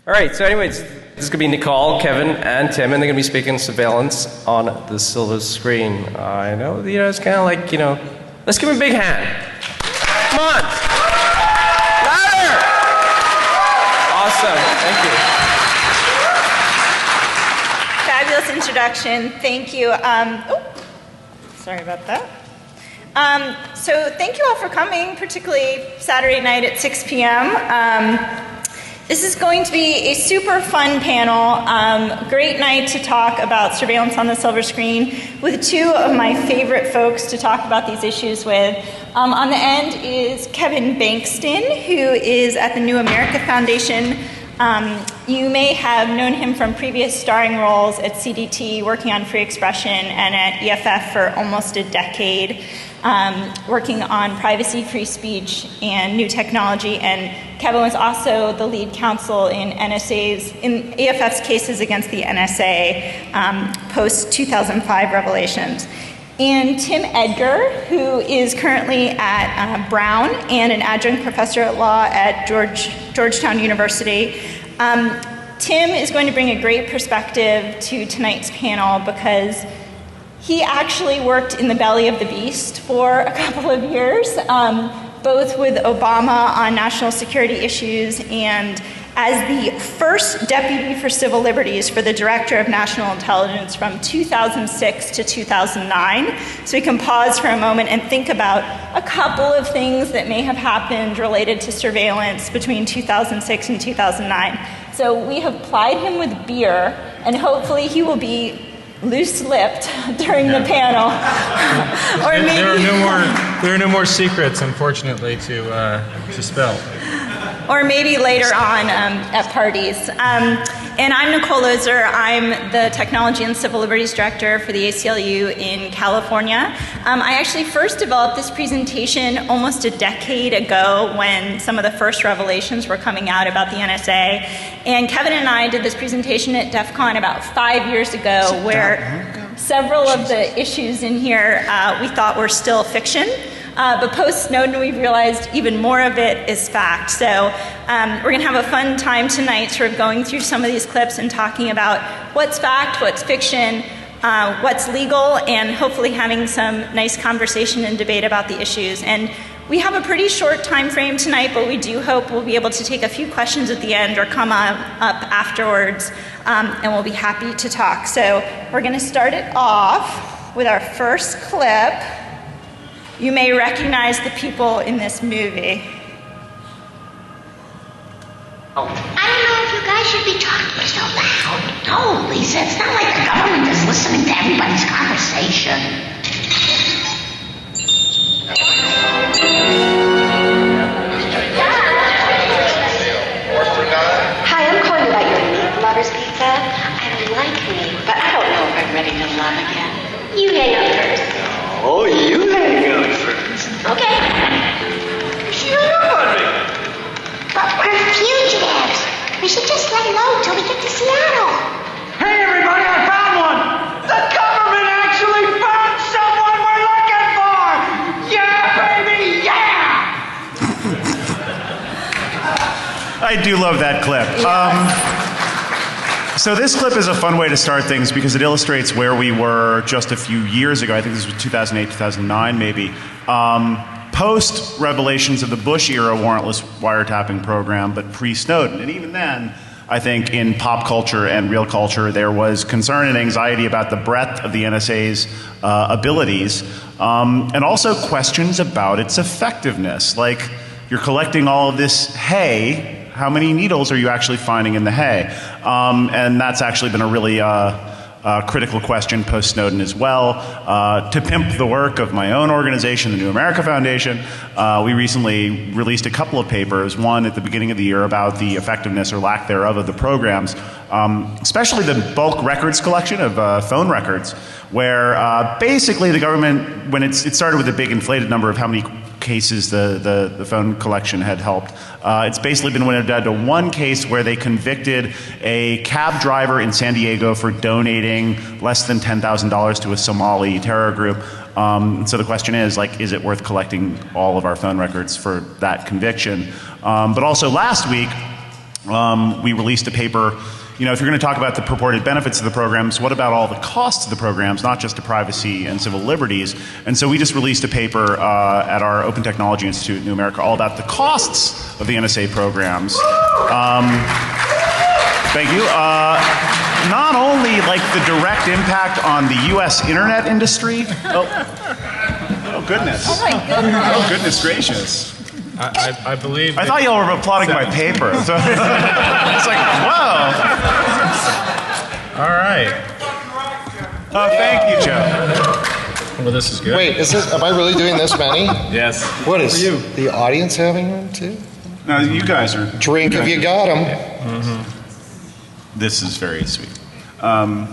All right, so anyways, this is going to be Nicole, Kevin, and Tim, and they're going to be speaking surveillance on the silver screen. I know, it's kind of like, let's give them a big hand. Come on. Louder. Awesome. Thank you. Fabulous introduction. Thank you. Sorry about that. So thank you all for coming, particularly Saturday night at 6 p.m. This is going to be a super fun panel, great night to talk about surveillance on the silver screen with two of my favorite folks to talk about these issues with. On the end is Kevin Bankston, who is at the New America Foundation. You may have known him from previous starring roles at CDT, working on free expression, and at EFF for almost a decade, working on privacy, free speech, and new technology. And Kevin was also the lead counsel in AFF's cases against the NSA post-2005 revelations. And Tim Edgar, who is currently at Brown and an adjunct professor at law at Georgetown University. Tim is going to bring a great perspective to tonight's panel because he actually worked in the belly of the beast for a couple of years, both with Obama on national security issues and as the first deputy for civil liberties for the director of national intelligence from 2006 to 2009. So we can pause for a moment and think about a couple of things that may have happened related to surveillance between 2006 and 2009. So we have plied him with beer, and hopefully he will be loose-lipped during the panel. Or maybe there are no more secrets, unfortunately, to spill. Or maybe later on at parties. And I'm Nicole Lozer. I'm the Technology and Civil Liberties Director for the ACLU in California. I actually first developed this presentation almost a decade ago when some of the first revelations were coming out about the NSA. And Kevin and I did this presentation at DEF CON about 5 years ago where several of the issues in here we thought were still fiction. But post-Snowden, we've realized even more of it is fact. So we're going to have a fun time tonight sort of going through some of these clips and talking about what's fact, what's fiction, what's legal, and hopefully having some nice conversation and debate about the issues. And we have a pretty short time frame tonight, but we do hope we'll be able to take a few questions at the end or come up afterwards, and we'll be happy to talk. So we're going to start it off with our first clip. You may recognize the people in this movie. I don't know if you guys should be talking so loud. No, Lisa, it's not like the government is listening to everybody's conversation. Hi, I'm calling about your meat lovers pizza. I like meat, but I don't know if I'm ready to love again. You hang up first. Oh, you hang up first. Okay. She hung up on me. But we're fugitives. We should just lay low till we get to Seattle. Hey, everybody, I found one. The government actually found someone we're looking for. Yeah, baby, yeah. I do love that clip. So this clip is a fun way to start things because it illustrates where we were just a few years ago. I think this was 2008, 2009 maybe. Post revelations of the Bush era warrantless wiretapping program, but pre-Snowden. And even then, I think in pop culture and real culture, there was concern and anxiety about the breadth of the NSA's abilities, and also questions about its effectiveness. Like, you're collecting all of this hay, how many needles are you actually finding in the hay? And that's actually been a really critical question post-Snowden as well. To pimp the work of my own organization, the New America Foundation, we recently released a couple of papers, one at the beginning of the year about the effectiveness or lack thereof of the programs, especially the bulk records collection of phone records, where basically the government, when it started with a big inflated number of how many cases the phone collection had helped. It's basically been winnowed down to one case where they convicted a cab driver in San Diego for donating less than $10,000 to a Somali terror group. So the question is, like, is it worth collecting all of our phone records for that conviction? But also last week, we released a paper. You know, if you're going to talk about the purported benefits of the programs, what about all the costs of the programs, not just to privacy and civil liberties? And so we just released a paper at our Open Technology Institute in New America all about the costs of the NSA programs. Thank you. Not only like the direct impact on the U.S. internet industry. Oh goodness. Oh my goodness. Oh goodness gracious. I believe. I thought y'all were applauding my paper. So it's like, whoa. All right. Oh, thank you, Joe. Well, this is good. Wait, am I really doing this many? Yes. What is the audience having one too? No, you guys are. Drink if you got them. This is very sweet. Now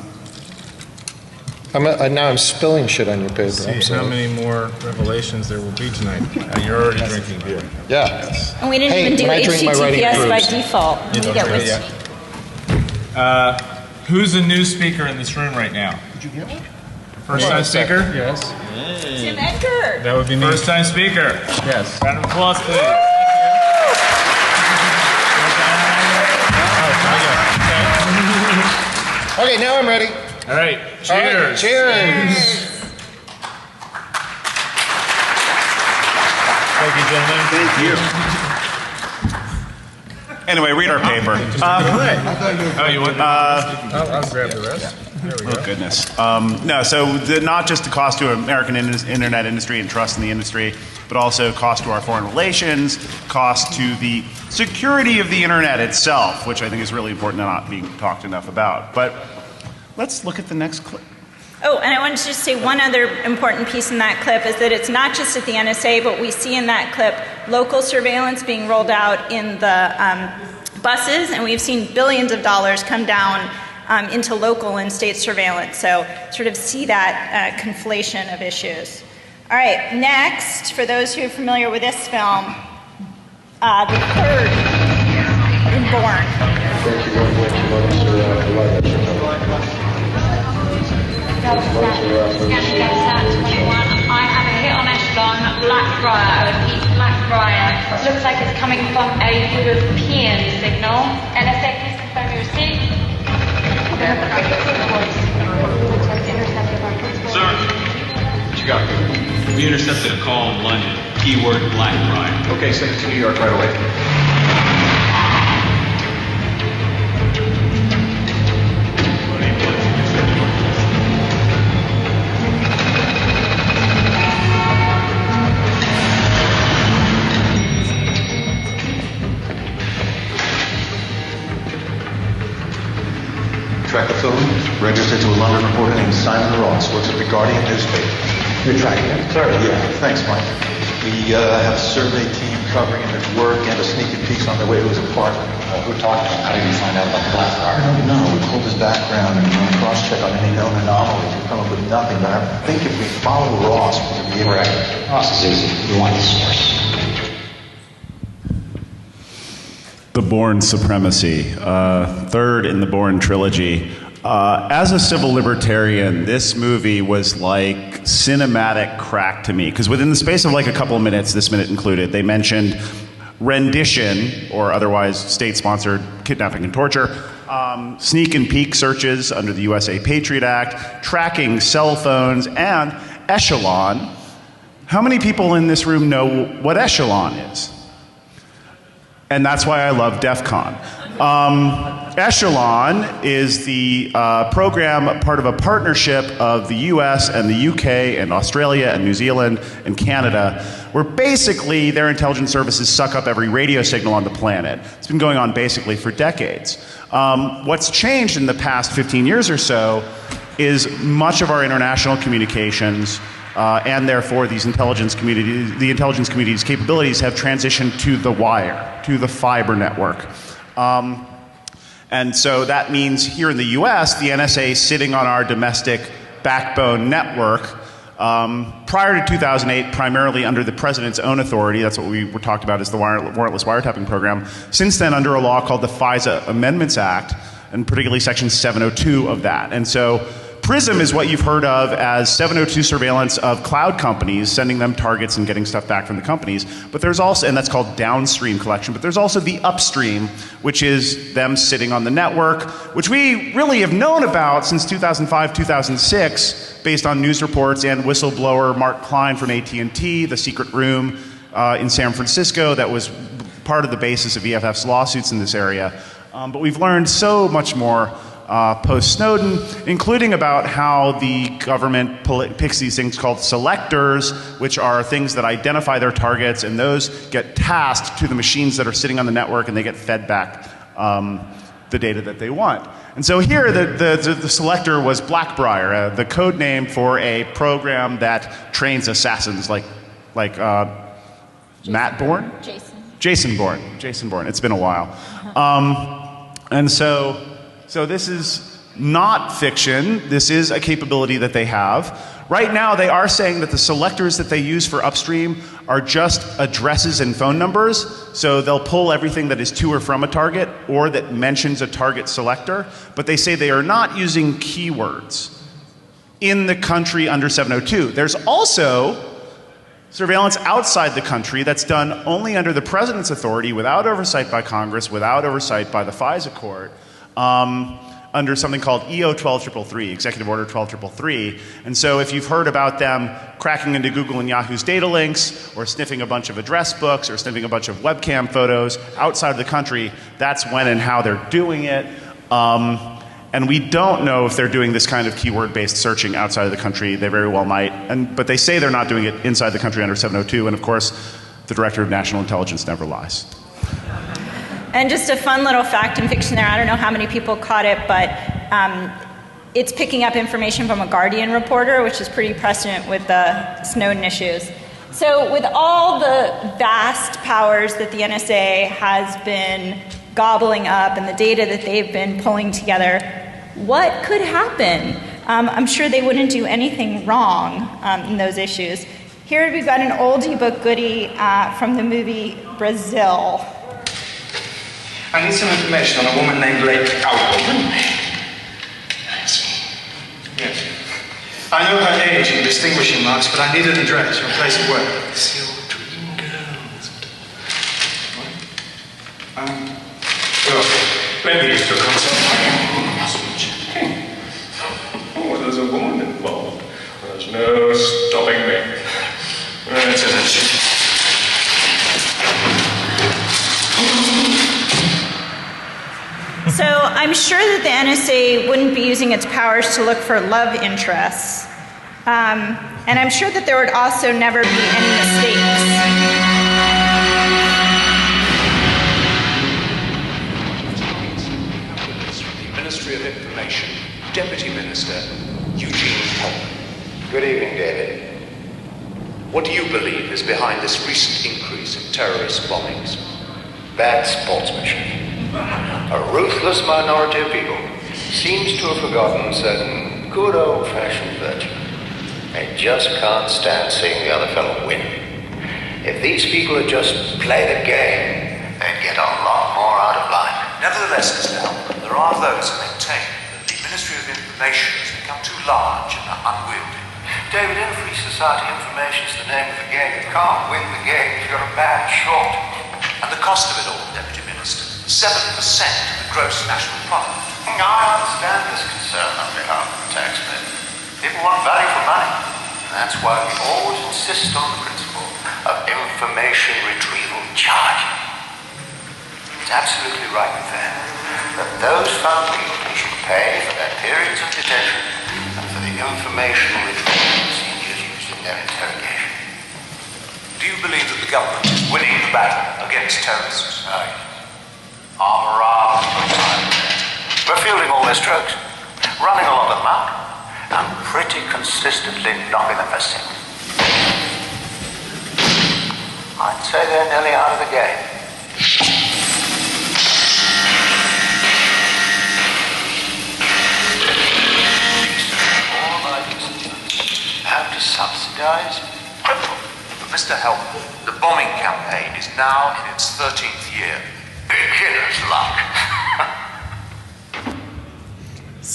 I'm spilling shit on your paper. See I'm how sorry. many more revelations there will be tonight. You're already drinking beer. Yeah. And we didn't Hey, even do when I drink my writing HTTPS by proofs. default. You We don't get do it whiskey. yet. Who's a new speaker in this room right now? Did you hear me? First time speaker? Yes. Tim Edgar. That would be me. First time speaker. Yes. Round of applause, please. Okay, now I'm ready. All right. All right, Cheers. cheers. Thank you, gentlemen. Thank you. Anyway, read our paper. Oh, you want? I'll grab the rest. There we go. Oh, goodness. No, so not just the cost to American internet industry and trust in the industry, but also cost to our foreign relations, cost to the security of the internet itself, which I think is really important and not being talked enough about. But let's look at the next clip. Oh, and I wanted to just say one other important piece in that clip is that it's not just at the NSA, but we see in that clip local surveillance being rolled out in the buses, and we've seen billions of dollars come down into local and state surveillance. So sort of see that conflation of issues. All right, next, for those who are familiar with this film, the third in Bourne. I have a hit on Echelon, Blackbriar, East Blackbriar. Looks like it's coming from a European signal. NSA, please confirm your receipt. Sir, what you got? We intercepted a call in London. Keyword Blackbriar. Okay, send it to New York right away. Track the film, registered to a London reporter named Simon Ross, works at the Guardian newspaper. You're tracking it? Sorry. Yeah, thanks, Mike. We have a survey team covering his work and a sneaky peeks on their way to his apartment. Who talked to him? How did you find out about the Blackbriar? I don't know. We pulled his background and run a cross-check on any known anomalies. We've come up with nothing, but I think if we follow Ross, we can be able to... Ross is easy. We want the source. The Bourne Supremacy, third in the Bourne trilogy. As a civil libertarian, this movie was like cinematic crack to me, because within the space of like a couple of minutes, this minute included, they mentioned rendition, or otherwise state-sponsored kidnapping and torture, sneak and peek searches under the USA Patriot Act, tracking cell phones, and Echelon. How many people in this room know what Echelon is? And that's why I love DEF CON. Echelon is the program, part of a partnership of the US and the UK and Australia and New Zealand and Canada, where basically their intelligence services suck up every radio signal on the planet. It's been going on basically for decades. What's changed in the past 15 years or so is much of our international communications and therefore the intelligence community's capabilities have transitioned to the wire, to the fiber network. And so that means here in the US, the NSA sitting on our domestic backbone network, prior to 2008, primarily under the president's own authority, that's what we were talked about as the warrantless wiretapping program, since then under a law called the FISA Amendments Act, and particularly section 702 of that. And so PRISM is what you've heard of as 702 surveillance of cloud companies, sending them targets and getting stuff back from the companies. But there's also, and that's called downstream collection, but there's also the upstream, which is them sitting on the network, which we really have known about since 2005, 2006, based on news reports and whistleblower Mark Klein from AT&T, the secret room in San Francisco that was part of the basis of EFF's lawsuits in this area. But we've learned so much more post-Snowden, including about how the government picks these things called selectors, which are things that identify their targets, and those get tasked to the machines that are sitting on the network, and they get fed back the data that they want. And so here, the selector was Blackbriar, the code name for a program that trains assassins like Matt Bourne? Jason Bourne. Jason Bourne. It's been a while. And so this is not fiction. This is a capability that they have. Right now, they are saying that the selectors that they use for upstream are just addresses and phone numbers. So they'll pull everything that is to or from a target or that mentions a target selector. But they say they are not using keywords in the country under 702. There's also surveillance outside the country that's done only under the president's authority, without oversight by Congress, without oversight by the FISA court, under something called EO 12333, Executive Order 12333. And so if you've heard about them cracking into Google and Yahoo's data links, or sniffing a bunch of address books, or sniffing a bunch of webcam photos outside of the country, that's when and how they're doing it. And we don't know if they're doing this kind of keyword-based searching outside of the country. They very well might. But they say they're not doing it inside the country under 702. And of course, the Director of National Intelligence never lies. And just a fun little fact and fiction there. I don't know how many people caught it, but it's picking up information from a Guardian reporter, which is pretty precedent with the Snowden issues. So with all the vast powers that the NSA has been gobbling up and the data that they've been pulling together, what could happen? I'm sure they wouldn't do anything wrong in those issues. Here we've got an oldie but goodie from the movie Brazil. I need some information on a woman named Lake Alcott. Yes. I know her age and distinguishing marks, but I need an address or a place of work. It's your dream girl. Well, let me just do a consult. Oh, there's a woman involved. There's no stopping me. That's it. So I'm sure that the NSA wouldn't be using its powers to look for love interests. And I'm sure that there would also never be any mistakes. Ministry of Information, Deputy Minister Eugene Holman. Good evening, David. What do you believe is behind this recent increase in terrorist bombings? Bad sportsmanship. A ruthless minority of people seems to have forgotten certain good old-fashioned virtues. They just can't stand seeing the other fellow win. If these people would just play the game, they'd get a lot more out of life. Nevertheless, Mr. Holman, there are those who maintain that the Ministry of Information has become too large and unwieldy. David, in a free society, information is the name of the game. You can't win the game if you're a bad shot. And the cost of it all, Deputy Minister, 7% of the gross national product. I understand this concern on behalf of the taxpayer. People want value for money. And that's why we always insist on the principle of information retrieval charging. It's absolutely right and fair that those found guilty should pay for their periods of detention and for the information retrieval procedures used in their interrogation. Do you believe that the government is winning the battle against terrorists? Armor up, we're fielding all their strokes, running along the map, and pretty consistently knocking them for six. I'd say they're nearly out of the game. All ideas have to subsidize. But Mr. Holman, the bombing campaign is now in its 13th year. Beginner's luck.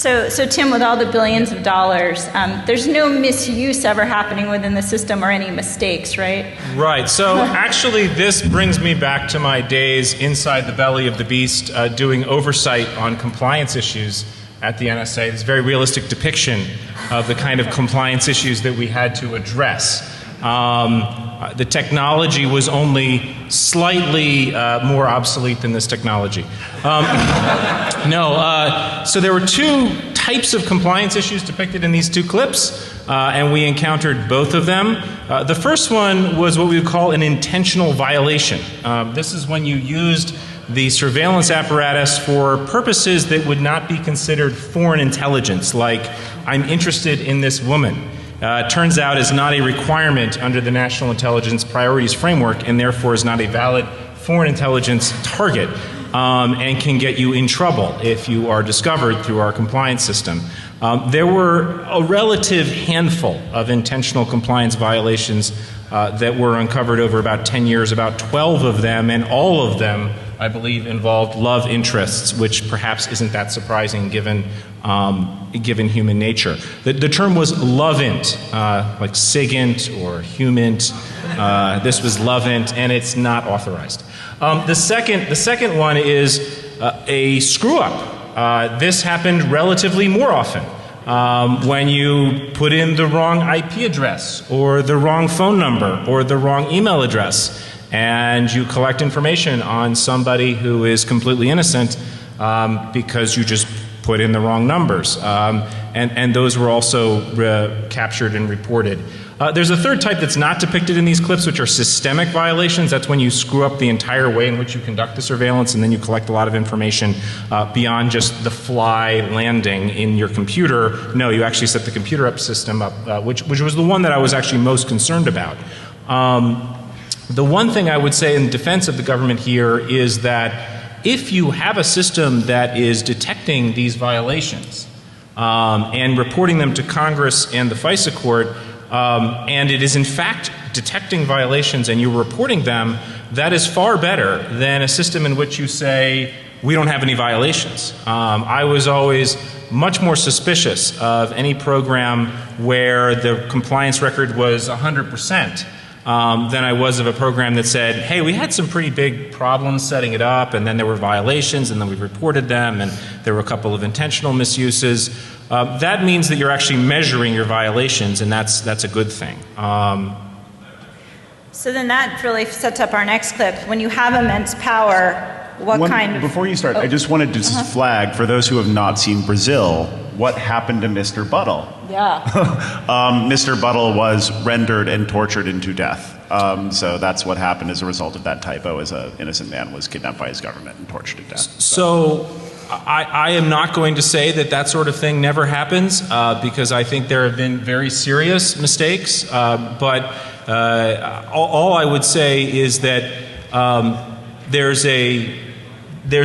So Tim, with all the billions of dollars, there's no misuse ever happening within the system or any mistakes, right? Right. So actually, this brings me back to my days inside the belly of the beast, doing oversight on compliance issues at the NSA. It's a very realistic depiction of the kind of compliance issues that we had to address. The technology was only slightly more obsolete than this technology. So there were two types of compliance issues depicted in these two clips, and we encountered both of them. The first one was what we would call an intentional violation. This is when you used the surveillance apparatus for purposes that would not be considered foreign intelligence, like I'm interested in this woman. Turns out is not a requirement under the National Intelligence Priorities Framework, and therefore is not a valid foreign intelligence target, and can get you in trouble if you are discovered through our compliance system. There were a relative handful of intentional compliance violations that were uncovered over about 10 years, about 12 of them, and all of them, I believe, involved love interests, which perhaps isn't that surprising given human nature. The term was lovint, like SIGINT or HUMINT. This was lovint, and it's not authorized. The second one is a screw-up. This happened relatively more often. When you put in the wrong IP address, or the wrong phone number, or the wrong email address, and you collect information on somebody who is completely innocent because you just put in the wrong numbers. And those were also captured and reported. There's a third type that's not depicted in these clips, which are systemic violations. That's when you screw up the entire way in which you conduct the surveillance, and then you collect a lot of information beyond just the fly landing in your computer. No, you actually set the computer up system up, which was the one that I was actually most concerned about. The one thing I would say in defense of the government here is that if you have a system that is detecting these violations and reporting them to Congress and the FISA court, and it is in fact detecting violations and you're reporting them, that is far better than a system in which you say, we don't have any violations. I was always much more suspicious of any program where the compliance record was 100%. Than I was of a program that said, hey, we had some pretty big problems setting it up, and then there were violations, and then we reported them, and there were a couple of intentional misuses. That means that you're actually measuring your violations, and that's a good thing. So then that really sets up our next clip. When you have immense power, what kind of... Before you start, I just wanted to flag, for those who have not seen Brazil, what happened to Mr. Buttle. Yeah. Mr. Buttle was rendered and tortured into death. So that's what happened as a result of that typo, as an innocent man was kidnapped by his government and tortured to death. So I am not going to say that that sort of thing never happens, because I think there have been very serious mistakes. But all I would say is that there's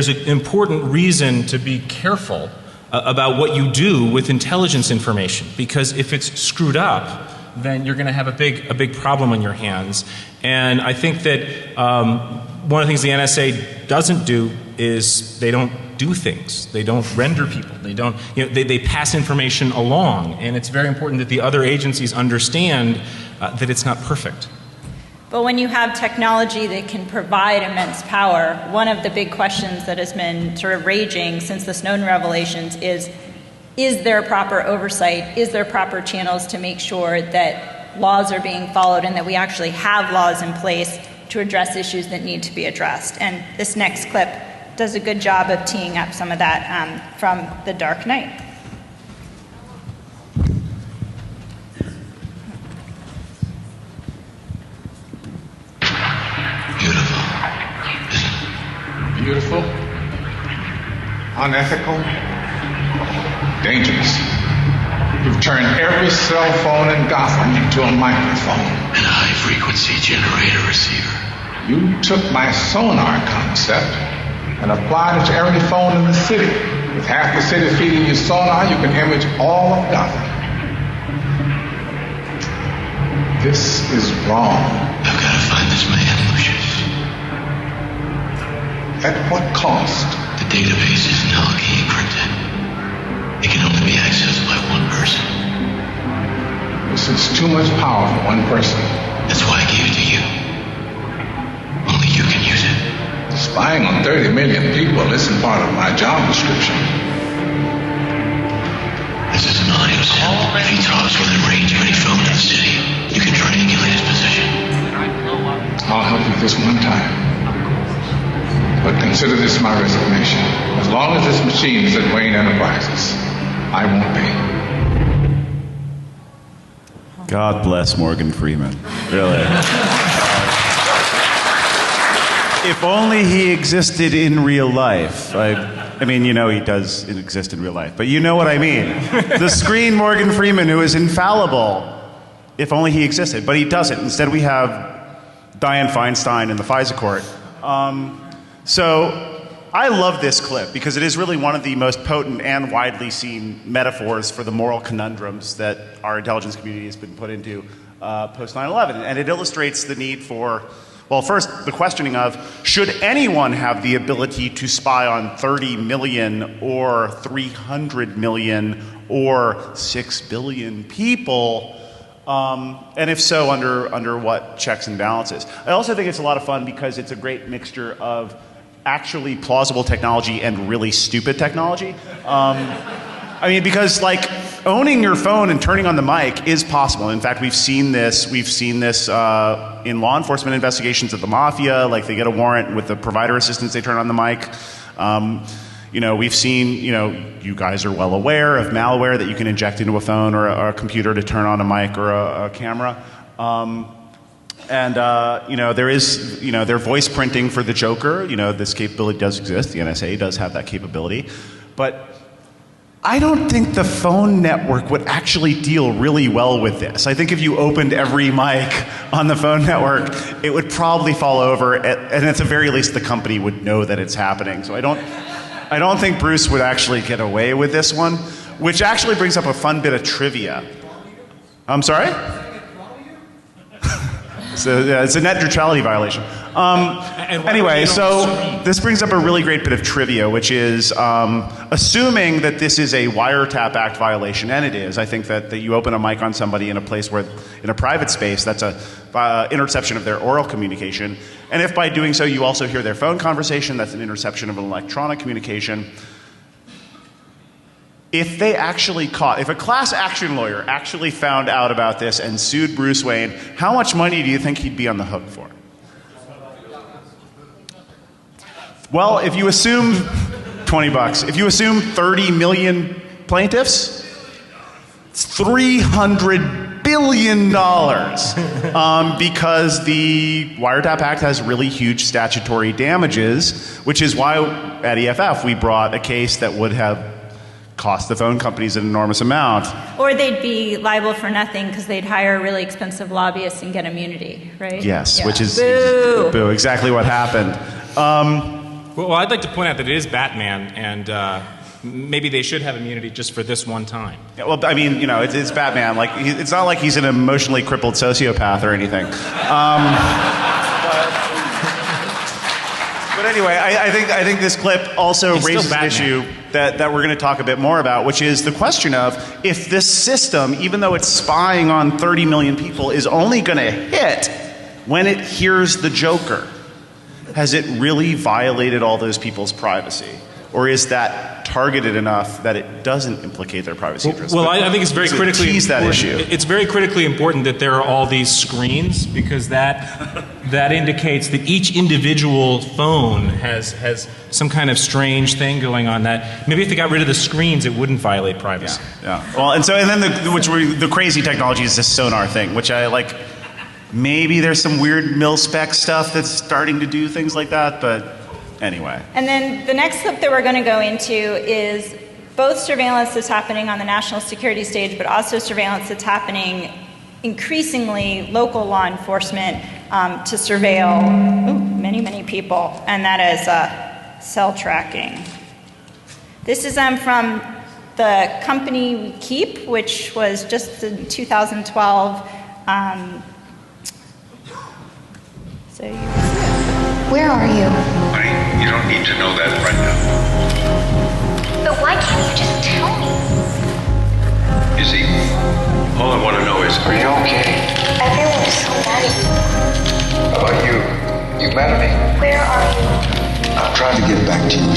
an important reason to be careful about what you do with intelligence information, because if it's screwed up, then you're going to have a big problem on your hands. And I think that one of the things the NSA doesn't do is they don't do things. They don't render people. They don't, they pass information along, and it's very important that the other agencies understand that it's not perfect. But when you have technology that can provide immense power, one of the big questions that has been sort of raging since the Snowden revelations is there proper oversight? Is there proper channels to make sure that laws are being followed and that we actually have laws in place to address issues that need to be addressed? And this next clip does a good job of teeing up some of that from The Dark Knight. Beautiful, unethical, dangerous. You've turned every cell phone in Gotham into a microphone. And a high-frequency generator receiver. You took my sonar concept and applied it to every phone in the city. With half the city feeding you sonar, you can image all of Gotham. This is wrong. I've got to find this man, Lucius. At what cost? The database is now key encrypted. It can only too much power for one person. That's why I gave it to you. Only you can use it. Spying on 30 million people isn't part of my job description. This is an audio sample. If he talks within range of any phone in the city, you can triangulate his position. I'll help you this one time. But consider this my resignation. As long as this machine is at Wayne Enterprises, I won't be. God bless Morgan Freeman. Really. If only he existed in real life. I mean, you know he does exist in real life, but you know what I mean. The screen Morgan Freeman, who is infallible, if only he existed, but he doesn't. Instead, we have Dianne Feinstein in the FISA court. So I love this clip because it is really one of the most potent and widely seen metaphors for the moral conundrums that our intelligence community has been put into post 9/11. And it illustrates the need for, well, first, the questioning of, should anyone have the ability to spy on 30 million or 300 million or 6 billion people? And if so, under what checks and balances? I also think it's a lot of fun because it's a great mixture of actually plausible technology and really stupid technology. I mean, because like owning your phone and turning on the mic is possible. In fact, we've seen this in law enforcement investigations of the mafia. Like they get a warrant with the provider assistance, they turn on the mic. You know, we've seen, you know, you guys are well aware of malware that you can inject into a phone or a computer to turn on a mic or a camera. You know, there is, you know, they're voice printing for the Joker. You know, this capability does exist. The NSA does have that capability. But I don't think the phone network would actually deal really well with this. I think if you opened every mic on the phone network, it would probably fall over, and at the very least, the company would know that it's happening. So I don't think Bruce would actually get away with this one, which actually brings up a fun bit of trivia. I'm sorry? So yeah, it's a net neutrality violation. Anyway, so this brings up a really great bit of trivia, which is assuming that this is a Wiretap Act violation, and it is. I think that you open a mic on somebody in a place where, in a private space, that's a interception of their oral communication. And if by doing so you also hear their phone conversation, that's an interception of an electronic communication. If they actually if a class action lawyer actually found out about this and sued Bruce Wayne, how much money do you think he'd be on the hook for? Well, if you assume $20, if you assume 30 million plaintiffs, it's $300 billion because the Wiretap Act has really huge statutory damages, which is why at EFF we brought a case that would have cost the phone companies an enormous amount. Or they'd be liable for nothing because they'd hire really expensive lobbyists and get immunity, right? Yes, Yeah. which is Boo. exactly what happened. Well, I'd like to point out that it is Batman, and maybe they should have immunity just for this one time. Yeah, well, I mean, you know, it's Batman. Like, it's not like he's an emotionally crippled sociopath or anything. But anyway, I think this clip also raises an issue that we're going to talk a bit more about, which is the question of if this system, even though it's spying on 30 million people, is only going to hit when it hears the Joker. Has it really violated all those people's privacy? Or is that targeted enough that it doesn't implicate their privacy interests? Well, I think it's very critically important. That issue. It's very critically important that there are all these screens, because that indicates that each individual phone has some kind of strange thing going on. That maybe if they got rid of the screens, it wouldn't violate privacy. Yeah. Well, and then the crazy technology is this sonar thing, which I like. Maybe there's some weird mil-spec stuff that's starting to do things like that, but anyway. And then the next clip that we're going to go into is both surveillance that's happening on the national security stage, but also surveillance that's happening increasingly local law enforcement to surveil many, many people, and that is cell tracking. This is from the company Keep, which was just in 2012. So you can see it. Where are you? Honey, you don't need to know that right now. But why can't you just tell me? You see, all I want to know is, are you okay?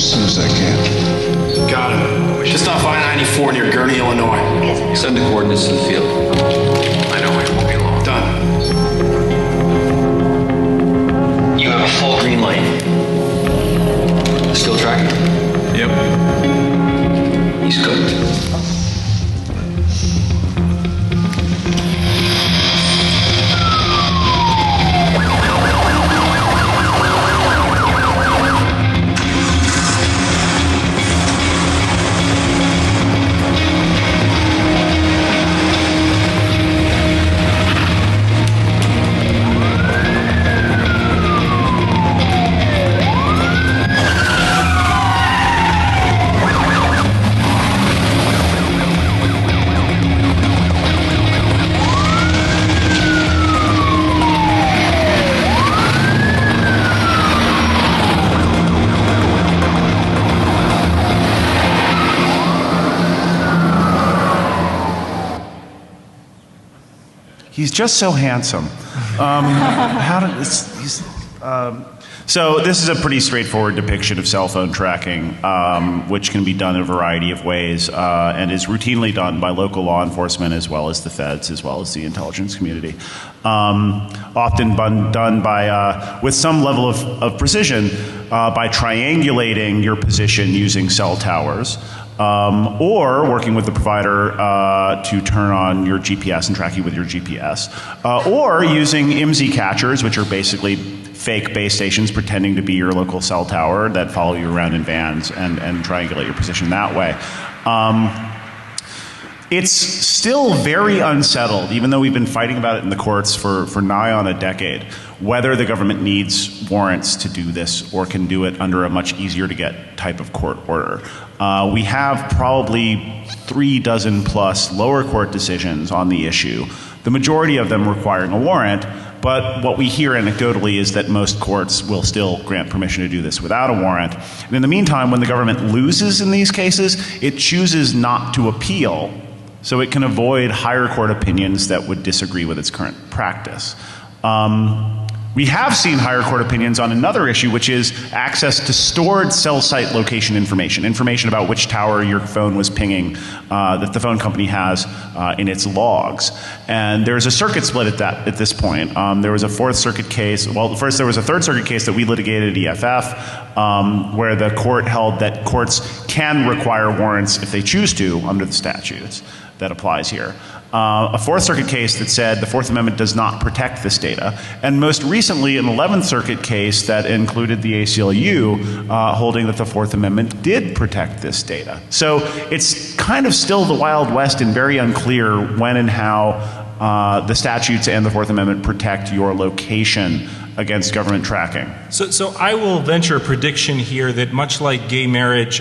as soon as I can. Got him. Just off I-94 near Gurney, Illinois. Send the coordinates to the field. I know it won't be long. Done. You have a full green light. Still tracking? Yep. He's cooked. He's just so handsome. So this is a pretty straightforward depiction of cell phone tracking, which can be done in a variety of ways, and is routinely done by local law enforcement as well as the feds, as well as the intelligence community. Often done by, with some level of precision, by triangulating your position using cell towers. Or working with the provider to turn on your GPS and track you with your GPS. Or using IMSI catchers, which are basically fake base stations pretending to be your local cell tower that follow you around in vans and triangulate your position that way. It's still very unsettled, even though we've been fighting about it in the courts for nigh on a decade, whether the government needs warrants to do this or can do it under a much easier to get type of court order. We have probably 36 plus lower court decisions on the issue, the majority of them requiring a warrant, but what we hear anecdotally is that most courts will still grant permission to do this without a warrant. And in the meantime, when the government loses in these cases, it chooses not to appeal, so it can avoid higher court opinions that would disagree with its current practice. We have seen higher court opinions on another issue, which is access to stored cell site location information about which tower your phone was pinging that the phone company has in its logs. And there's a circuit split at this point. There was a Fourth Circuit case, well, first there was a Third Circuit case that we litigated at EFF, where the court held that courts can require warrants if they choose to under the statutes that applies here. A Fourth Circuit case that said the Fourth Amendment does not protect this data, and most recently an 11th Circuit case that included the ACLU holding that the Fourth Amendment did protect this data. So it's kind of still the Wild West and very unclear when and how the statutes and the Fourth Amendment protect your location against government tracking. So I will venture a prediction here that much like gay marriage,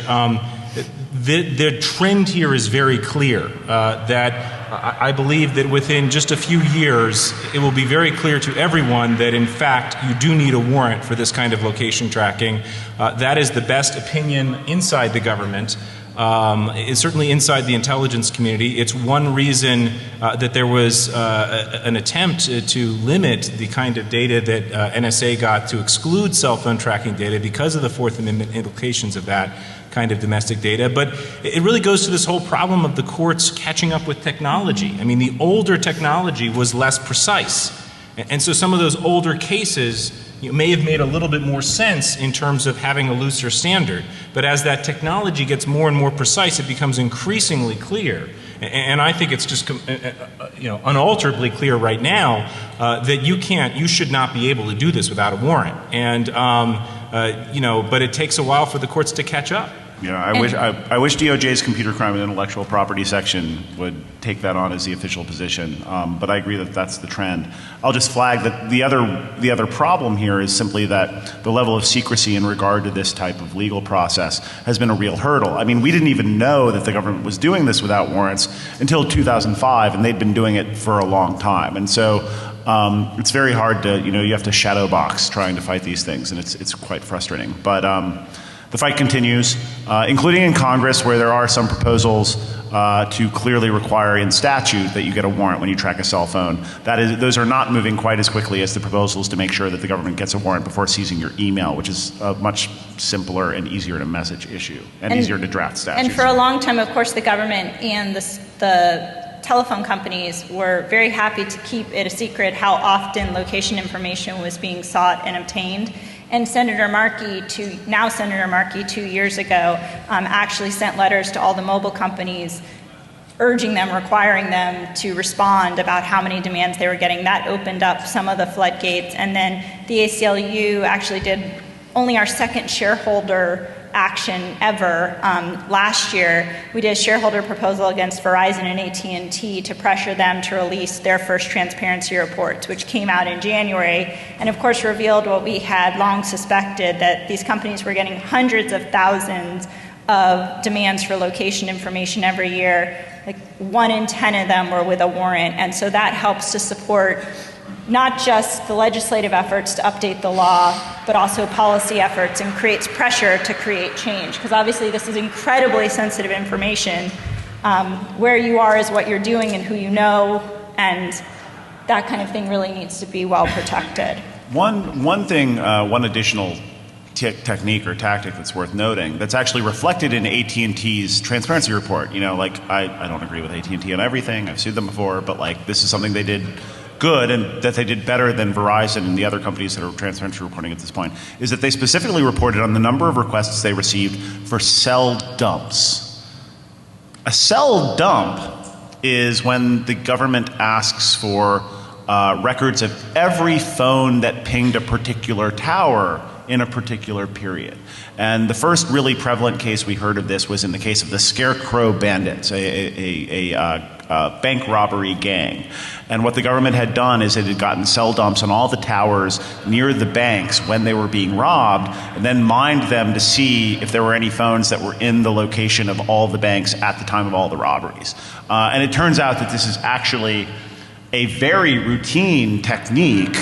the trend here is very clear, that I believe that within just a few years, it will be very clear to everyone that in fact you do need a warrant for this kind of location tracking. That is the best opinion inside the government. It's certainly inside the intelligence community. It's one reason that there was an attempt to limit the kind of data that NSA got to exclude cell phone tracking data because of the Fourth Amendment implications of that kind of domestic data. But it really goes to this whole problem of the courts catching up with technology. I mean, the older technology was less precise. And so some of those older cases may have made a little bit more sense in terms of having a looser standard. But as that technology gets more and more precise, it becomes increasingly clear. And I think it's just unalterably clear right now that you should not be able to do this without a warrant. And but it takes a while for the courts to catch up. Yeah, I wish DOJ's computer crime and intellectual property section would take that on as the official position, but I agree that that's the trend. I'll just flag that the other problem here is simply that the level of secrecy in regard to this type of legal process has been a real hurdle. I mean, we didn't even know that the government was doing this without warrants until 2005, and they'd been doing it for a long time. And so it's very hard to, you have to shadow box trying to fight these things, and it's quite frustrating. But The fight continues, including in Congress, where there are some proposals to clearly require in statute that you get a warrant when you track a cell phone. Those are not moving quite as quickly as the proposals to make sure that the government gets a warrant before seizing your email, which is a much simpler and easier to message issue and easier to draft statutes. And for a long time, of course, the government and the telephone companies were very happy to keep it a secret how often location information was being sought and obtained. And Senator Markey, Senator Markey 2 years ago, actually sent letters to all the mobile companies urging them, requiring them to respond about how many demands they were getting. That opened up some of the floodgates. And then the ACLU actually did only our second shareholder action ever. Last year, we did a shareholder proposal against Verizon and AT&T to pressure them to release their first transparency reports, which came out in January, and of course revealed what we had long suspected, that these companies were getting hundreds of thousands of demands for location information every year. Like 1 in 10 of them were with a warrant, and so that helps to support not just the legislative efforts to update the law, but also policy efforts, and creates pressure to create change. Because obviously this is incredibly sensitive information. Where you are is what you're doing and who you know, and that kind of thing really needs to be well protected. One thing, one additional technique or tactic that's worth noting that's actually reflected in AT&T's transparency report. You know, like I don't agree with AT&T on everything. I've sued them before, but like this is something they did good and that they did better than Verizon and the other companies that are transparency reporting at this point, is that they specifically reported on the number of requests they received for cell dumps. A cell dump is when the government asks for records of every phone that pinged a particular tower in a particular period. And the first really prevalent case we heard of this was in the case of the Scarecrow Bandits, a bank robbery gang. And what the government had done is it had gotten cell dumps on all the towers near the banks when they were being robbed, and then mined them to see if there were any phones that were in the location of all the banks at the time of all the robberies. And it turns out that this is actually a very routine technique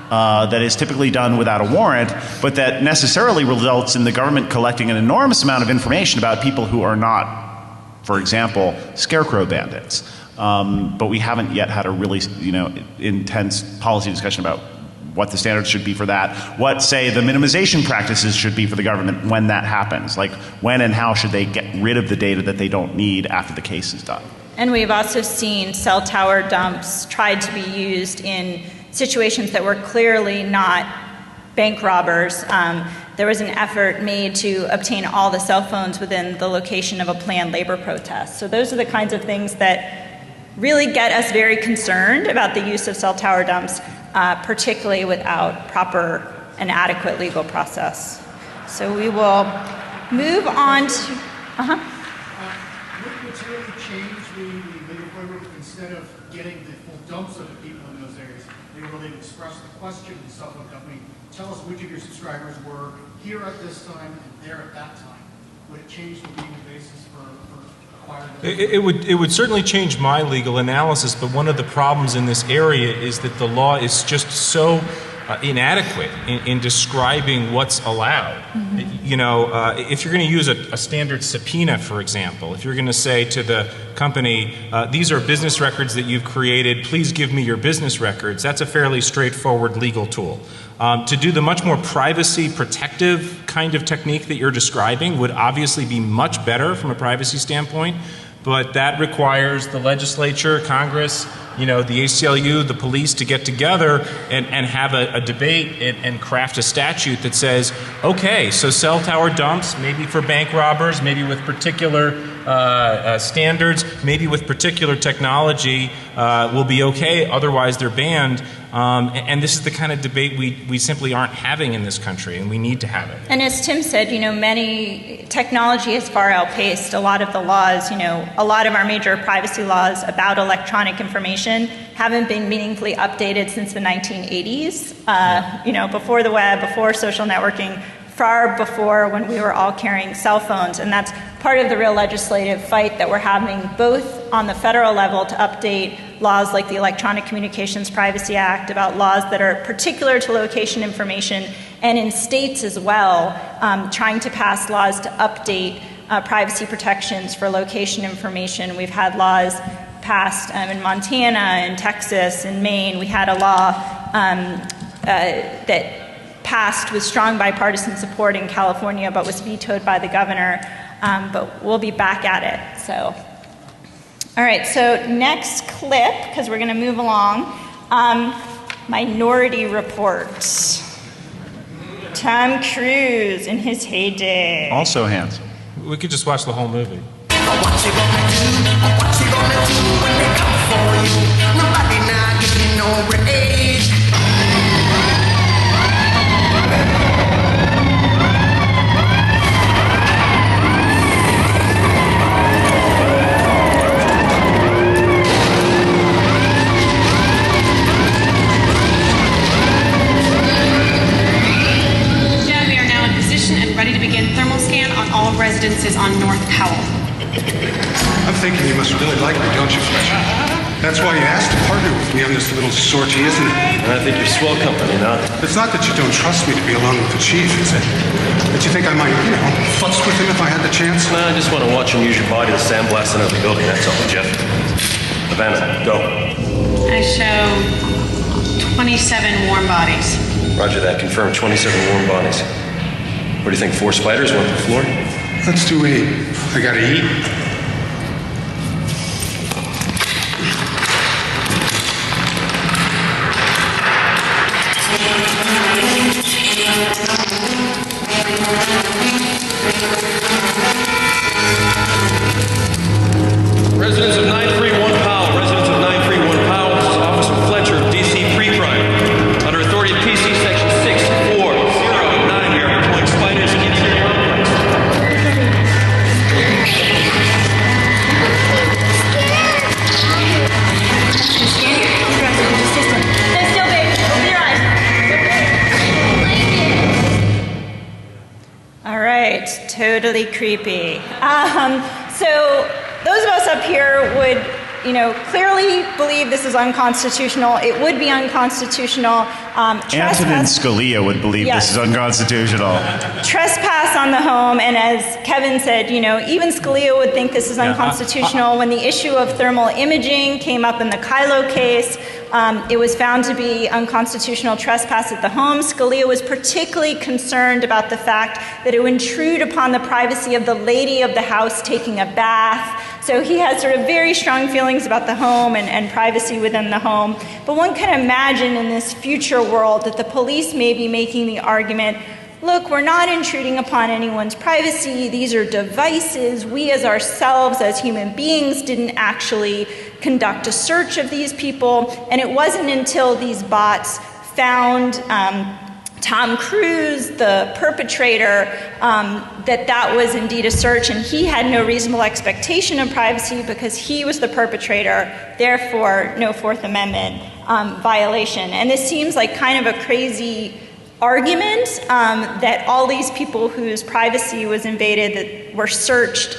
that is typically done without a warrant, but that necessarily results in the government collecting an enormous amount of information about people who are not, for example, scarecrow bandits. But we haven't yet had a really, intense policy discussion about what the standards should be for that, what, say, the minimization practices should be for the government when that happens. Like, when and how should they get rid of the data that they don't need after the case is done? And we've also seen cell tower dumps tried to be used in situations that were clearly not bank robbers. There was an effort made to obtain all the cell phones within the location of a planned labor protest. So those are the kinds of things that really get us very concerned about the use of cell tower dumps, particularly without proper and adequate legal process. So we will move on to, Would it really change the legal framework instead of getting the full dumps of the people in those areas? They really express the question to the cell phone company, tell us which of your subscribers were here at this time and there at that time. Would it change the legal basis for acquiring those? It would certainly change my legal analysis, but one of the problems in this area is that the law is just so inadequate in describing what's allowed. Mm-hmm. If you're going to use a standard subpoena, for example, if you're going to say to the company, these are business records that you've created, please give me your business records, that's a fairly straightforward legal tool. To do the much more privacy protective kind of technique that you're describing would obviously be much better from a privacy standpoint, but that requires the legislature, Congress, the ACLU, the police to get together and have a debate and craft a statute that says, okay, so cell tower dumps, maybe for bank robbers, maybe with particular standards, maybe with particular technology will be okay, otherwise they're banned. And this is the kind of debate we simply aren't having in this country, and we need to have it. And as Tim said, many technology has far outpaced a lot of the laws. A lot of our major privacy laws about electronic information haven't been meaningfully updated since the 1980s. Before the web, before social networking, far before when we were all carrying cell phones. And that's part of the real legislative fight that we're having, both on the federal level to update laws like the Electronic Communications Privacy Act, about laws that are particular to location information, and in states as well, trying to pass laws to update privacy protections for location information. We've had laws passed in Montana, in Texas, in Maine. We had a law that passed with strong bipartisan support in California, but was vetoed by the governor. But we'll be back at it. So, all right. So next clip, because we're going to move along. Minority Report. Tom Cruise in his heyday. Also hands. We could just watch the whole movie. What you gonna do when they come for you? Nobody now giving no rage. We are now in position and ready to begin thermal scan on all residences on North Powell. I'm thinking you must really like me, don't you, Fletcher? That's why you asked to partner with me on this little sortie, isn't it? I think you're swell company, not. It's not that you don't trust me to be alone with the chief, is it? That you think I might, futz with him if I had the chance? No, I just want to watch him use your body to sandblast another building, that's all, Jeff. Havana, go. I show 27 warm bodies. Roger that, confirm 27 warm bodies. What do you think, 4 spiders, 1 per floor? Let's do 8. I gotta eat. Residents of 931 Powell, residents of 931 Powell, this is Officer Fletcher of DC 3 Prime. Under authority of PC Section 64009, we are deploying spiders in interior complex. Stand still, baby. Open your eyes. All right, totally creepy. So those of us up here would, clearly believe this is unconstitutional. It would be unconstitutional. Antonin Scalia would believe Yes. this is unconstitutional. Trespass on the home, and as Kevin said, even Scalia would think this is unconstitutional. When the issue of thermal imaging came up in the Kylo case, it was found to be unconstitutional trespass at the home. Scalia was particularly concerned about the fact that it would intrude upon the privacy of the lady of the house taking a bath. So he has sort of very strong feelings about the home and privacy within the home. But one can imagine in this future world that the police may be making the argument, look, we're not intruding upon anyone's privacy. These are devices. We as ourselves, as human beings, didn't actually conduct a search of these people. And it wasn't until these bots found Tom Cruise, the perpetrator, that was indeed a search, and he had no reasonable expectation of privacy because he was the perpetrator, therefore no Fourth Amendment violation. And this seems like kind of a crazy argument that all these people whose privacy was invaded, that were searched,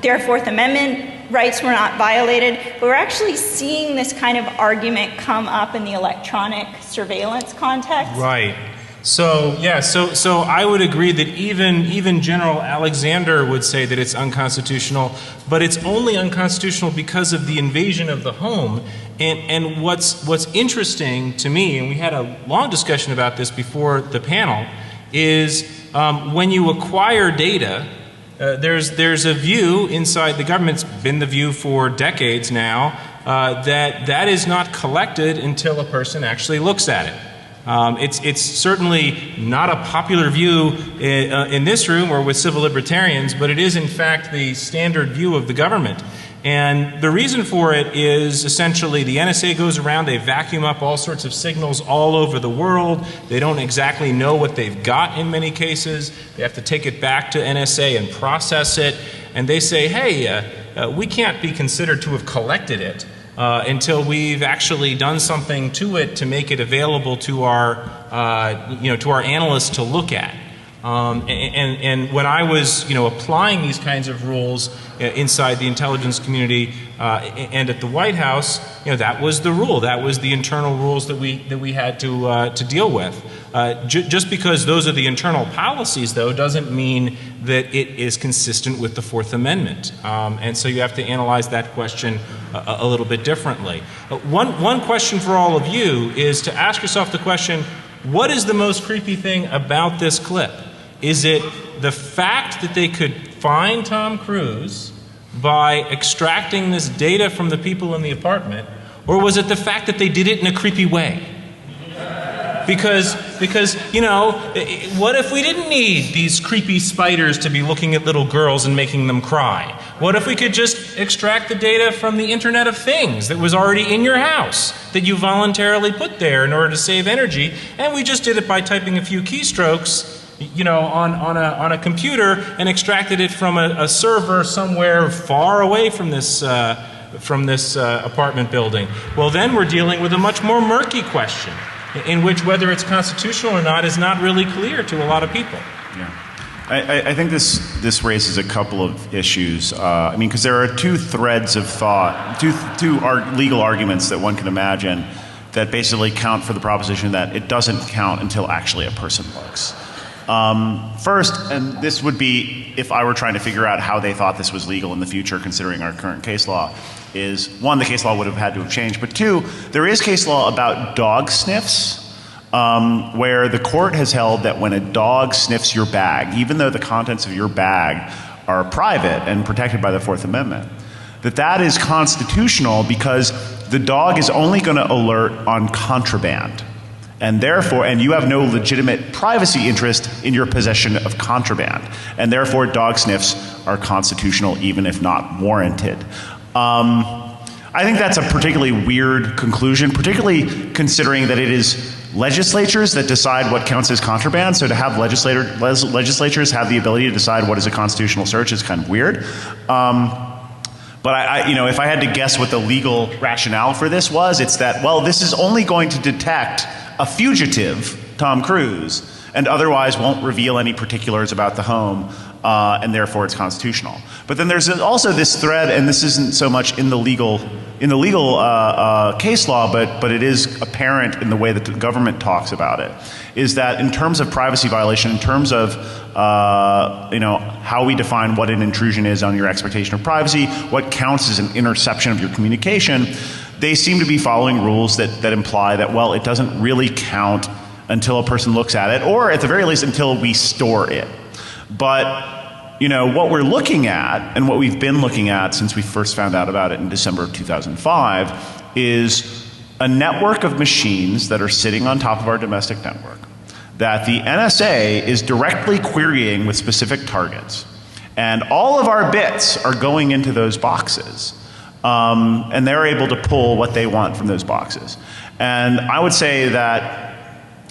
their Fourth Amendment rights were not violated. But we're actually seeing this kind of argument come up in the electronic surveillance context. Right. So I would agree that even General Alexander would say that it's unconstitutional, but it's only unconstitutional because of the invasion of the home. And what's interesting to me, and we had a long discussion about this before the panel, is when you acquire data, there's a view inside the government, it's been the view for decades now, that is not collected until a person actually looks at it. It's certainly not a popular view in this room or with civil libertarians, but it is in fact the standard view of the government. And the reason for it is essentially the NSA goes around, they vacuum up all sorts of signals all over the world. They don't exactly know what they've got in many cases. They have to take it back to NSA and process it. And they say, hey, we can't be considered to have collected it until we've actually done something to it to make it available to our, to our analysts to look at. And when I was, applying these kinds of rules inside the intelligence community and at the White House, that was the rule. That was the internal rules that we had to deal with. Just because those are the internal policies, though, doesn't mean that it is consistent with the Fourth Amendment. And so you have to analyze that question a little bit differently. One question for all of you is to ask yourself the question, what is the most creepy thing about this clip? Is it the fact that they could find Tom Cruise by extracting this data from the people in the apartment, or was it the fact that they did it in a creepy way? Because what if we didn't need these creepy spiders to be looking at little girls and making them cry? What if we could just extract the data from the Internet of Things that was already in your house, that you voluntarily put there in order to save energy, and we just did it by typing a few keystrokes, on a computer, and extracted it from a server somewhere far away from this apartment building? Well, then we're dealing with a much more murky question, in which whether it's constitutional or not is not really clear to a lot of people. Yeah. I think this raises a couple of issues. Because there are two threads of thought, two legal arguments that one can imagine that basically count for the proposition that it doesn't count until actually a person looks. First, and this would be if I were trying to figure out how they thought this was legal in the future considering our current case law, is one, the case law would have had to have changed, but two, there is case law about dog sniffs, where the court has held that when a dog sniffs your bag, even though the contents of your bag are private and protected by the Fourth Amendment, that is constitutional because the dog is only going to alert on contraband. And therefore, and you have no legitimate privacy interest in your possession of contraband. And therefore, dog sniffs are constitutional even if not warranted. I think that's a particularly weird conclusion, particularly considering that it is legislatures that decide what counts as contraband. So to have legislatures have the ability to decide what is a constitutional search is kind of weird. But if I had to guess what the legal rationale for this was, it's that, well, this is only going to detect a fugitive, Tom Cruise, and otherwise won't reveal any particulars about the home, and therefore it's constitutional. But then there's also this thread, and this isn't so much in the legal case law, but it is apparent in the way that the government talks about it, is that in terms of privacy violation, in terms of how we define what an intrusion is on your expectation of privacy, what counts as an interception of your communication, they seem to be following rules that imply that, well, it doesn't really count until a person looks at it, or at the very least until we store it. But what we're looking at, and what we've been looking at since we first found out about it in December of 2005, is a network of machines that are sitting on top of our domestic network that the NSA is directly querying with specific targets. And all of our bits are going into those boxes. And they're able to pull what they want from those boxes. And I would say that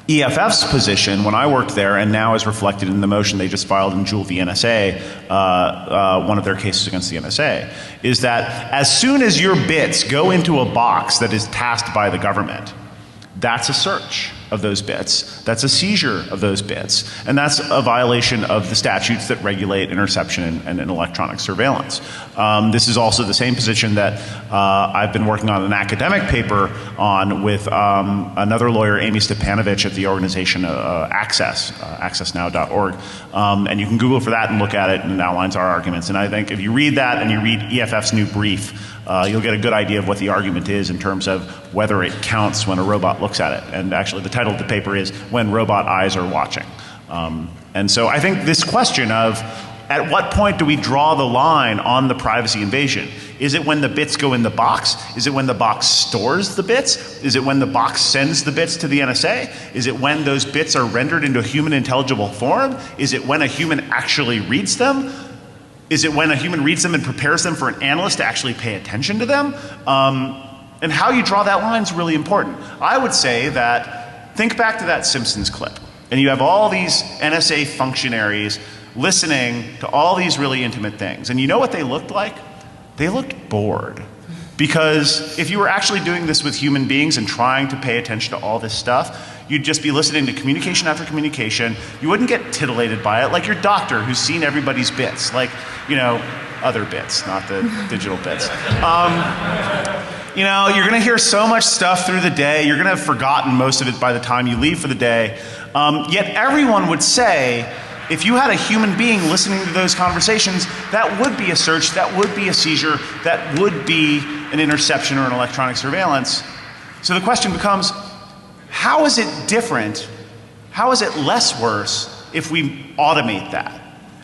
EFF's position when I worked there, and now is reflected in the motion they just filed in Joule v. NSA, one of their cases against the NSA, is that as soon as your bits go into a box that is tasked by the government, that's a search of those bits, that's a seizure of those bits, and that's a violation of the statutes that regulate interception and electronic surveillance. This is also the same position that I've been working on an academic paper on with another lawyer, Amy Stepanovich, at the organization Access, accessnow.org. And you can Google for that and look at it, and it outlines our arguments. And I think if you read that and you read EFF's new brief, you'll get a good idea of what the argument is in terms of whether it counts when a robot looks at it. And actually the title of the paper is When Robot Eyes Are Watching. And so I think this question of at what point do we draw the line on the privacy invasion? Is it when the bits go in the box? Is it when the box stores the bits? Is it when the box sends the bits to the NSA? Is it when those bits are rendered into a human intelligible form? Is it when a human actually reads them? Is it when a human reads them and prepares them for an analyst to actually pay attention to them? And how you draw that line is really important. I would say that, think back to that Simpsons clip, and you have all these NSA functionaries listening to all these really intimate things. And you know what they looked like? They looked bored. Because if you were actually doing this with human beings and trying to pay attention to all this stuff, You'd just be listening to communication after communication. You wouldn't get titillated by it, like your doctor who's seen everybody's bits, like, other bits, not the digital bits. You're going to hear so much stuff through the day. You're going to have forgotten most of it by the time you leave for the day. Yet everyone would say, if you had a human being listening to those conversations, that would be a search, that would be a seizure, that would be an interception or an electronic surveillance. So the question becomes, how is it different? How is it less worse if we automate that?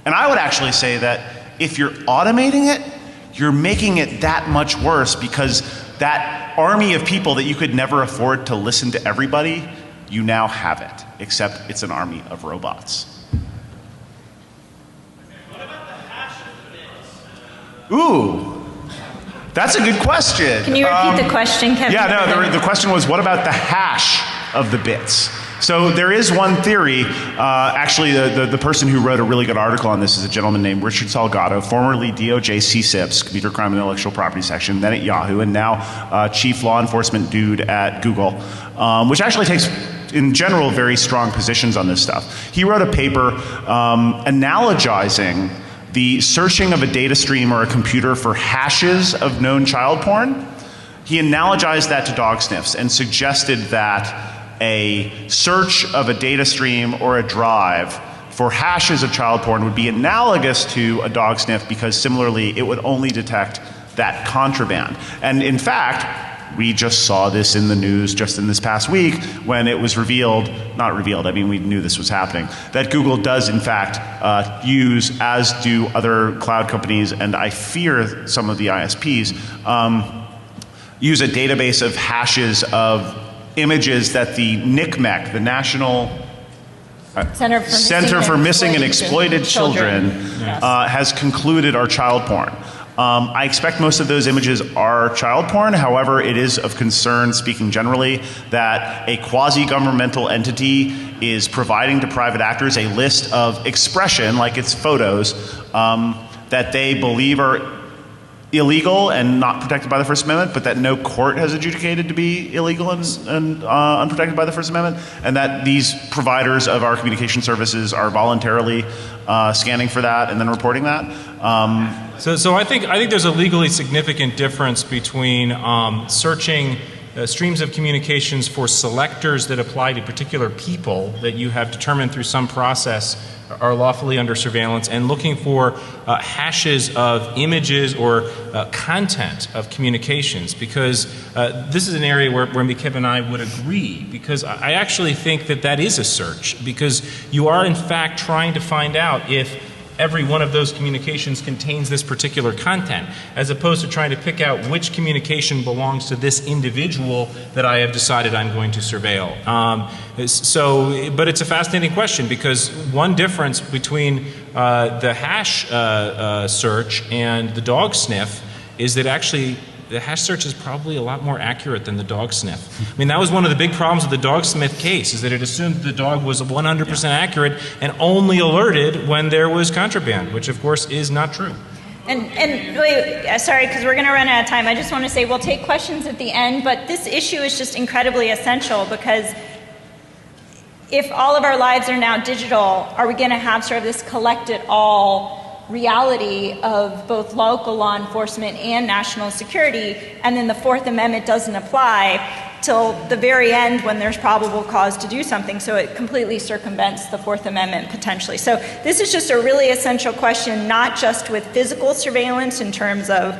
And I would actually say that if you're automating it, you're making it that much worse, because that army of people that you could never afford to listen to everybody, you now have it, except it's an army of robots. Ooh, that's a good question. Can you repeat the question, Kevin? Yeah, no, the question was, what about the hash of the bits? So there is one theory. Actually, the person who wrote a really good article on this is a gentleman named Richard Salgado, formerly DOJ CSIPS, Computer Crime and Intellectual Property Section, then at Yahoo, and now Chief Law Enforcement Dude at Google, which actually takes, in general, very strong positions on this stuff. He wrote a paper analogizing the searching of a data stream or a computer for hashes of known child porn. He analogized that to dog sniffs and suggested that a search of a data stream or a drive for hashes of child porn would be analogous to a dog sniff, because similarly it would only detect that contraband. And in fact, we just saw this in the news just in this past week when it was revealed, not revealed, I mean we knew this was happening, that Google does in fact use, as do other cloud companies, and I fear some of the ISPs, use a database of hashes of images that the NCMEC, the National Center for Missing and Exploited Children, has concluded are child porn. I expect most of those images are child porn. However, it is of concern, speaking generally, that a quasi-governmental entity is providing to private actors a list of expression, like its photos, that they believe are illegal and not protected by the First Amendment, but that no court has adjudicated to be illegal and unprotected by the First Amendment, and that these providers of our communication services are voluntarily scanning for that and then reporting that. So I think there's a legally significant difference between searching streams of communications for selectors that apply to particular people that you have determined through some process are lawfully under surveillance, and looking for hashes of images or content of communications, because this is an area where Kevin and I would agree, because I actually think that is a search, because you are in fact trying to find out if every one of those communications contains this particular content, as opposed to trying to pick out which communication belongs to this individual that I have decided I'm going to surveil. But it's a fascinating question, because one difference between the hash search and the dog sniff is that actually the hash search is probably a lot more accurate than the dog sniff. I mean, that was one of the big problems with the dog sniff case, is that it assumed the dog was 100% accurate and only alerted when there was contraband, which of course is not true. And wait, sorry, because we're going to run out of time. I just want to say we'll take questions at the end, but this issue is just incredibly essential, because if all of our lives are now digital, are we going to have sort of this collected all reality of both local law enforcement and national security, and then the Fourth Amendment doesn't apply till the very end when there's probable cause to do something, so it completely circumvents the Fourth Amendment potentially. So this is just a really essential question, not just with physical surveillance in terms of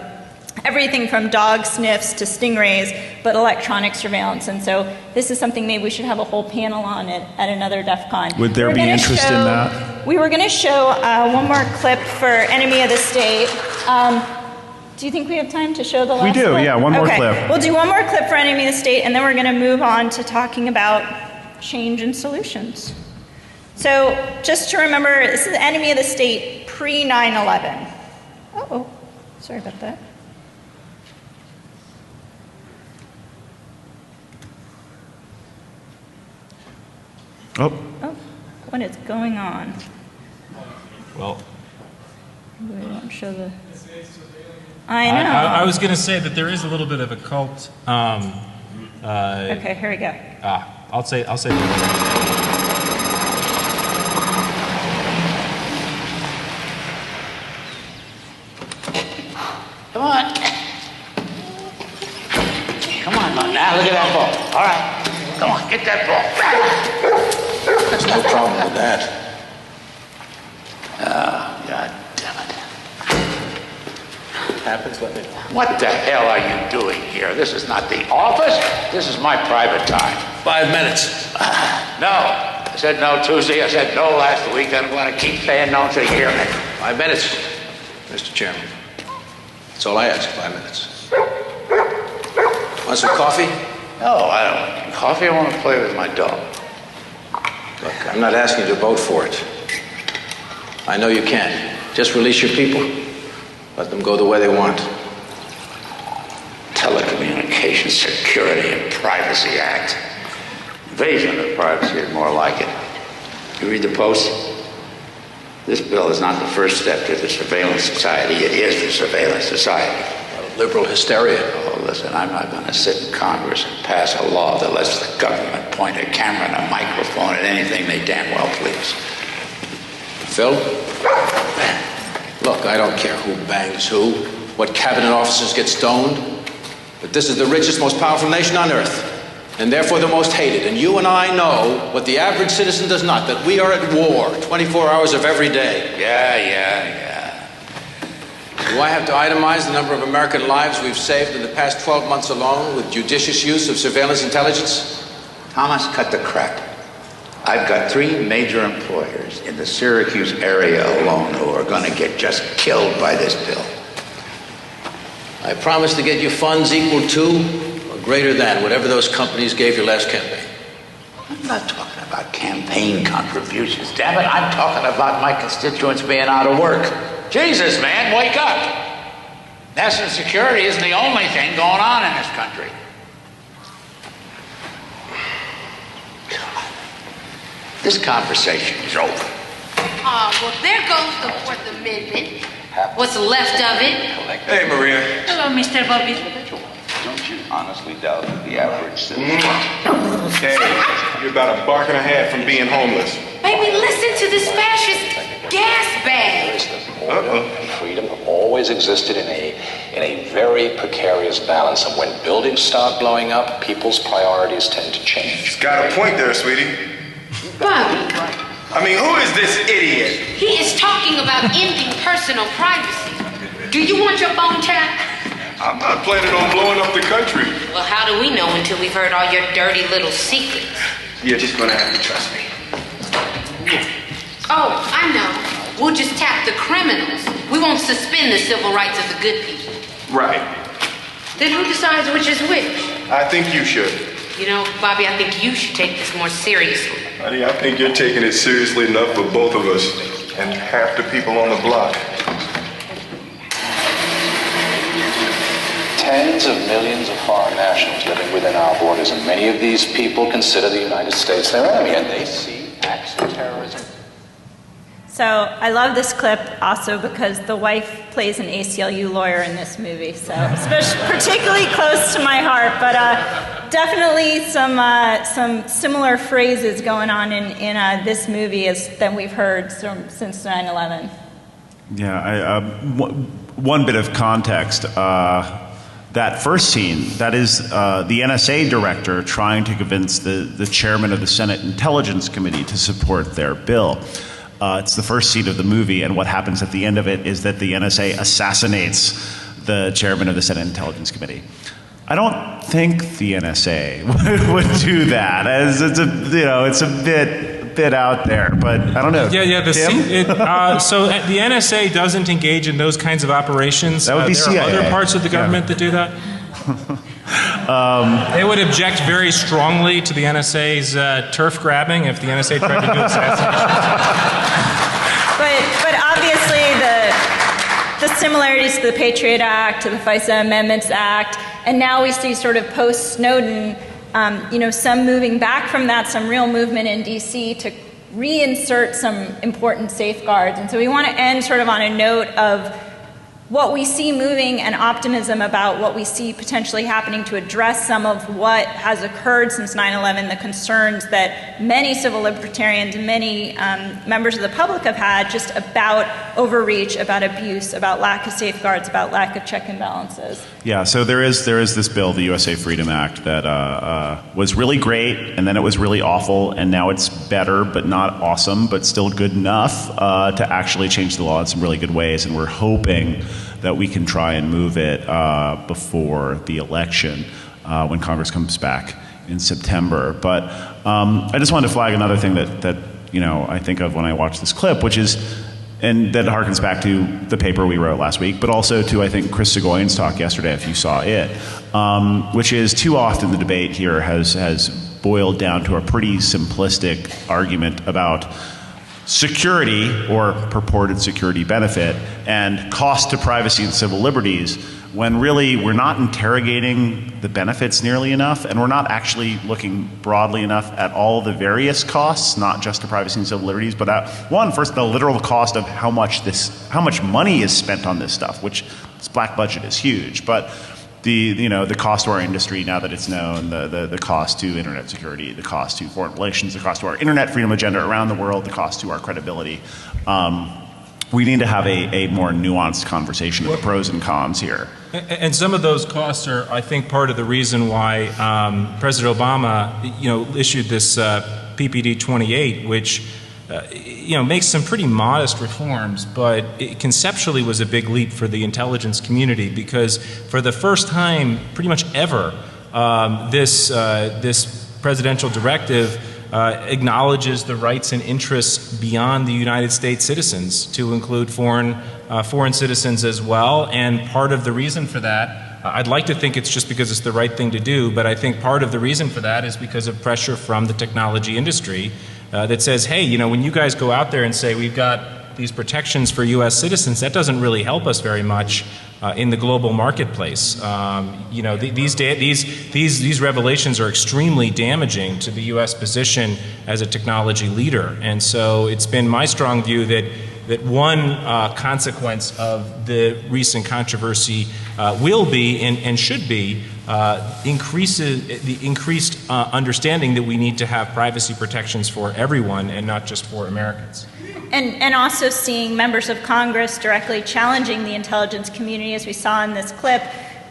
everything from dog sniffs to stingrays, but electronic surveillance. And so this is something maybe we should have a whole panel on it at another DEF CON. Would there be interest in that? We were going to show one more clip for Enemy of the State. Do you think we have time to show the last We do, clip? yeah, one more Okay. clip. We'll do one more clip for Enemy of the State, and then we're going to move on to talking about change and solutions. So just to remember, this is Enemy of the State pre-9/11. Uh-oh, sorry about that. Oh, what is going on? Well, We don't show the... I know. I was going to say that there is a little bit of a cult. Okay, here we go. I'll say. Come on. Come on, now look at that ball. All right. Come on, get that ball. There's no problem with that. Oh, God damn it. Happens, let me know. What the hell are you doing here? This is not the office. This is my private time. 5 minutes. No. I said no Tuesday. I said no last week. I'm going to keep saying no until you hear me. 5 minutes, Mr. Chairman. That's all I ask, 5 minutes. Want some coffee? No, I don't want any coffee. I want to play with my dog. Look, I'm not asking you to vote for it. I know you can. Just release your people. Let them go the way they want. Telecommunications Security and Privacy Act. Invasion of privacy is more like it. You read the Post? This bill is not the first step to the surveillance society. It is the surveillance society. Liberal hysteria. Oh, listen, I'm not going to sit in Congress and pass a law that lets the government point a camera and a microphone at anything they damn well please. Phil? Look, I don't care who bangs who, what cabinet officers get stoned, but this is the richest, most powerful nation on earth, and therefore the most hated. And you and I know what the average citizen does not, that we are at war 24 hours of every day. Yeah. Do I have to itemize the number of American lives we've saved in the past 12 months alone with judicious use of surveillance intelligence? Thomas, cut the crap. I've got 3 major employers in the Syracuse area alone who are going to get just killed by this bill. I promise to get you funds equal to or greater than whatever those companies gave your last campaign. I'm not talking about campaign contributions, damn it. I'm talking about my constituents being out of work. Jesus, man, wake up. National security isn't the only thing going on in this country. This conversation is over. Well, there goes the Fourth Amendment. What's left of it? Hey, Maria. Hello, Mr. Bobby. Don't you honestly doubt that the average citizen... Hey, you're about a bark and a half from being homeless. Baby, listen to this fascist gas bag. Freedom have always existed in a very precarious balance, and when buildings start blowing up, people's priorities tend to change. She's got a point there, sweetie. Bobby. I mean, who is this idiot? He is talking about ending personal privacy. Do you want your phone tapped? I'm not planning on blowing up the country. Well, how do we know until we've heard all your dirty little secrets? You're just gonna have to trust me. Oh, I know. We'll just tap the criminals. We won't suspend the civil rights of the good people. Right. Then who decides which is which? I think you should. You know, Bobby, I think you should take this more seriously. Honey, I think you're taking it seriously enough for both of us and half the people on the block. Tens of millions of foreign nationals living within our borders, and many of these people consider the United States their enemy, and they see acts of terrorism. So I love this clip also because the wife plays an ACLU lawyer in this movie, so especially particularly close to my heart. But definitely some similar phrases going on in this movie than we've heard since 9/11. Yeah, one bit of context. That first scene, that is the NSA director trying to convince the chairman of the Senate Intelligence Committee to support their bill. It's the first scene of the movie, and what happens at the end of it is that the NSA assassinates the chairman of the Senate Intelligence Committee. I don't think the NSA would do that, as it's a bit out there, but I don't know. Yeah. So the NSA doesn't engage in those kinds of operations. That would be CIA. There are other parts of the government that do that. They would object very strongly to the NSA's turf grabbing if the NSA tried to do assassination. But obviously the similarities to the Patriot Act, to the FISA Amendments Act, and now we see sort of post-Snowden, some moving back from that, some real movement in D.C. to reinsert some important safeguards. And so we want to end sort of on a note of what we see moving and optimism about what we see potentially happening to address some of what has occurred since 9/11, the concerns that many civil libertarians and many members of the public have had just about overreach, about abuse, about lack of safeguards, about lack of check and balances. Yeah, so there is this bill, the USA Freedom Act, that was really great, and then it was really awful, and now it's better, but not awesome, but still good enough to actually change the law in some really good ways, and we're hoping that we can try and move it before the election when Congress comes back in September. But I just wanted to flag another thing that I think of when I watch this clip, which is, and that harkens back to the paper we wrote last week, but also to, I think, Chris Soghoian's talk yesterday, if you saw it, which is too often the debate here has boiled down to a pretty simplistic argument about security or purported security benefit and cost to privacy and civil liberties, when really we're not interrogating the benefits nearly enough, and we're not actually looking broadly enough at all the various costs, not just to privacy and civil liberties, but at first the literal cost of how much money is spent on this stuff, which this black budget is huge, but the cost to our industry now that it's known, the cost to internet security, the cost to foreign relations, the cost to our internet freedom agenda around the world, the cost to our credibility. We need to have a more nuanced conversation of the pros and cons here. And some of those costs are, I think, part of the reason why President Obama, issued this PPD 28, which makes some pretty modest reforms, but it conceptually was a big leap for the intelligence community, because for the first time, pretty much ever, this presidential directive acknowledges the rights and interests beyond the United States citizens, to include foreign citizens as well. And part of the reason for that, I'd like to think it's just because it's the right thing to do, but I think part of the reason for that is because of pressure from the technology industry that says, hey, when you guys go out there and say we've got these protections for U.S. citizens, that doesn't really help us very much in the global marketplace. These revelations are extremely damaging to the U.S. position as a technology leader, and so it's been my strong view that one consequence of the recent controversy will be and should be increased understanding that we need to have privacy protections for everyone and not just for Americans. And also seeing members of Congress directly challenging the intelligence community, as we saw in this clip,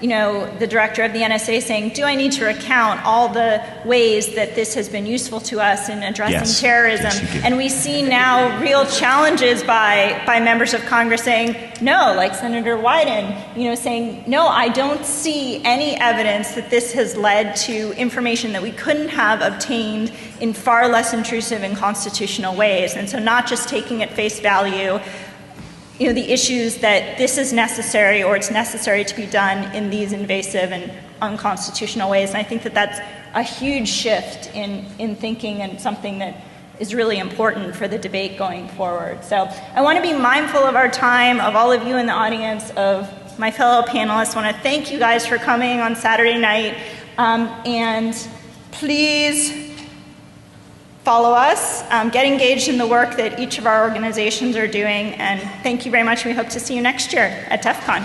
the director of the NSA saying, do I need to recount all the ways that this has been useful to us in addressing terrorism? Yes, and we see now real challenges by members of Congress saying, no, like Senator Wyden, saying, no, I don't see any evidence that this has led to information that we couldn't have obtained in far less intrusive and constitutional ways. And so not just taking at face value the issues that this is necessary or it's necessary to be done in these invasive and unconstitutional ways. And I think that that's a huge shift in thinking, and something that is really important for the debate going forward. So I want to be mindful of our time, of all of you in the audience, of my fellow panelists. I want to thank you guys for coming on Saturday night. And please follow us, get engaged in the work that each of our organizations are doing, and thank you very much. We hope to see you next year at TEF CON.